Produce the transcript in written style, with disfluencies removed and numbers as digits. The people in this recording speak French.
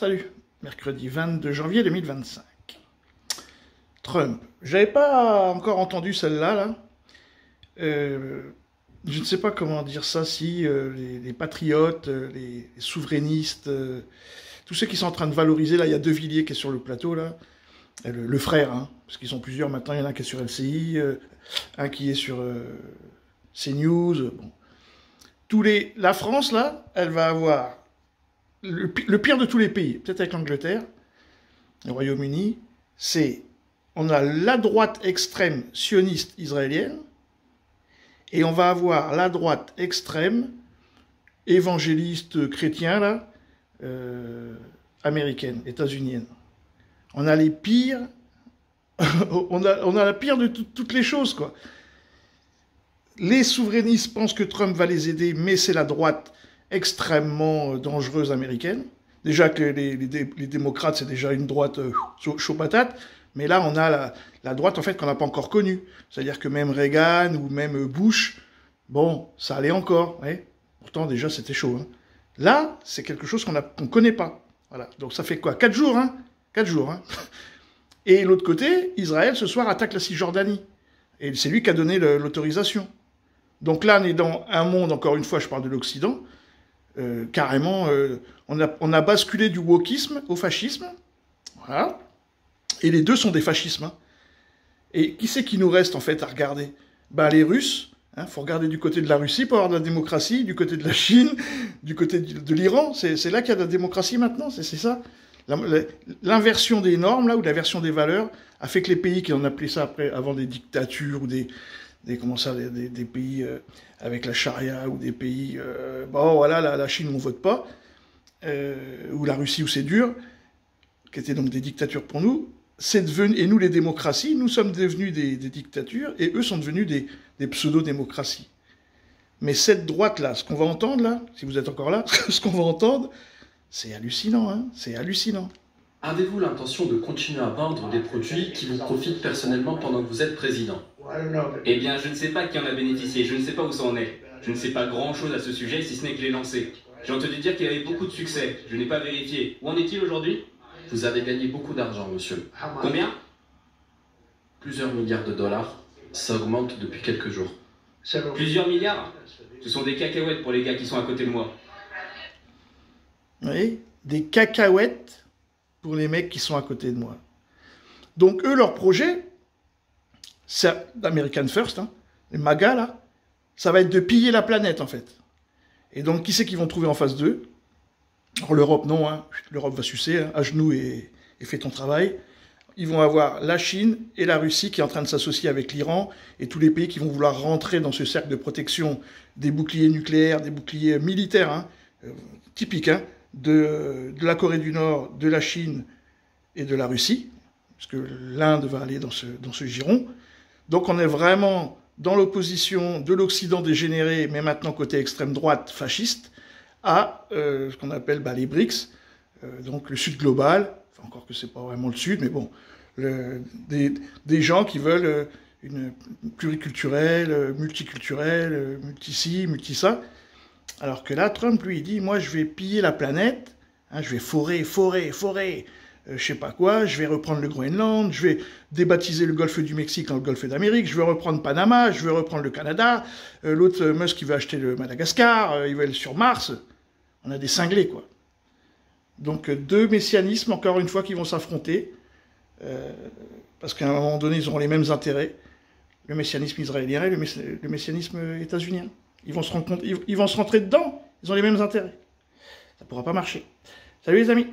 Salut, mercredi 22 janvier 2025. Trump. J'avais pas encore entendu celle-là, là. Je ne sais pas comment dire ça, si les patriotes, les souverainistes, tous ceux qui sont en train de valoriser, là, il y a De Villiers qui est sur le plateau, là, le frère, hein, parce qu'ils sont plusieurs maintenant, il y en a un qui est sur LCI, un qui est sur CNews, bon. La France, là, elle va avoir le pire de tous les pays, peut-être avec l'Angleterre, le Royaume-Uni, on a la droite extrême sioniste israélienne, et on va avoir la droite extrême évangéliste chrétien, là, américaine, états-unienne. On a les pires, on a la pire de toutes les choses, quoi. Les souverainistes pensent que Trump va les aider, mais c'est la droite extrêmement dangereuse américaine. Déjà que les démocrates, c'est déjà une droite chaud patate, mais là, on a la droite, en fait, qu'on n'a pas encore connue. C'est-à-dire que même Reagan ou même Bush, bon, ça allait encore, ouais. Pourtant, déjà, c'était chaud. Hein. Là, c'est quelque chose qu'on ne connaît pas. Voilà. Donc, ça fait quoi? 4 jours, hein? 4 jours, hein. Et l'autre côté, Israël, ce soir, attaque la Cisjordanie. Et c'est lui qui a donné l'autorisation. Donc là, on est dans un monde, encore une fois, je parle de l'Occident, carrément, on a basculé du wokisme au fascisme. Voilà. Et les deux sont des fascismes. Hein. Et qui c'est qui nous reste, en fait, à regarder? Ben, les Russes. Il faut regarder du côté de la Russie pour avoir de la démocratie, du côté de la Chine, du côté de l'Iran. C'est là qu'il y a de la démocratie maintenant, c'est ça. L'inversion des normes, là, ou l'inversion des valeurs, a fait que les pays qui ont appelé ça après, avant des dictatures, ou des pays avec la charia, ou des pays... bon, voilà, la Chine, on ne vote pas, ou la Russie, où c'est dur, qui étaient donc des dictatures pour nous, c'est devenu, et nous, les démocraties, nous sommes devenus des dictatures, et eux sont devenus des pseudo-démocraties. Mais cette droite-là, ce qu'on va entendre, là, si vous êtes encore là, ce qu'on va entendre, c'est hallucinant, hein, c'est hallucinant. Avez-vous l'intention de continuer à vendre des produits qui vous profitent personnellement pendant que vous êtes président? Eh bien, je ne sais pas qui en a bénéficié, je ne sais pas où ça en est. Je ne sais pas grand-chose à ce sujet, si ce n'est que je l'ai lancé. J'ai entendu dire qu'il y avait beaucoup de succès, je n'ai pas vérifié. Où en est-il aujourd'hui? Vous avez gagné beaucoup d'argent, monsieur. Combien? Plusieurs milliards de dollars. Ça augmente depuis quelques jours. Plusieurs milliards? Ce sont des cacahuètes pour les gars qui sont à côté de moi. Vous voyez? Des cacahuètes pour les mecs qui sont à côté de moi. Donc, eux, leur projet, c'est American First, hein, les MAGA, là, ça va être de piller la planète, en fait. Et donc, qui c'est qu'ils vont trouver en face d'eux? Alors, l'Europe, non, hein. L'Europe va sucer, hein, à genoux et fais ton travail. Ils vont avoir la Chine et la Russie qui est en train de s'associer avec l'Iran et tous les pays qui vont vouloir rentrer dans ce cercle de protection des boucliers nucléaires, des boucliers militaires, hein, typiques, hein, de la Corée du Nord, de la Chine et de la Russie, parce que l'Inde va aller dans ce giron. Donc on est vraiment dans l'opposition de l'Occident dégénéré, mais maintenant côté extrême droite fasciste, à ce qu'on appelle les BRICS, donc le Sud global, enfin encore que c'est pas vraiment le Sud, mais bon, des gens qui veulent une pluriculturelle, multiculturelle, multi-ci, multi-ça. Alors que là, Trump, lui, il dit, moi, je vais piller la planète, hein, je vais forer, je sais pas quoi, je vais reprendre le Groenland, je vais débaptiser le golfe du Mexique en le golfe d'Amérique, je vais reprendre Panama, je vais reprendre le Canada, l'autre Musk, il veut acheter le Madagascar, il veut aller sur Mars. On a des cinglés, quoi. Donc, deux messianismes, encore une fois, qui vont s'affronter, parce qu'à un moment donné, ils auront les mêmes intérêts, le messianisme israélien et le messianisme états-unien. Ils vont se rentrer dedans, ils ont les mêmes intérêts. Ça ne pourra pas marcher. Salut les amis!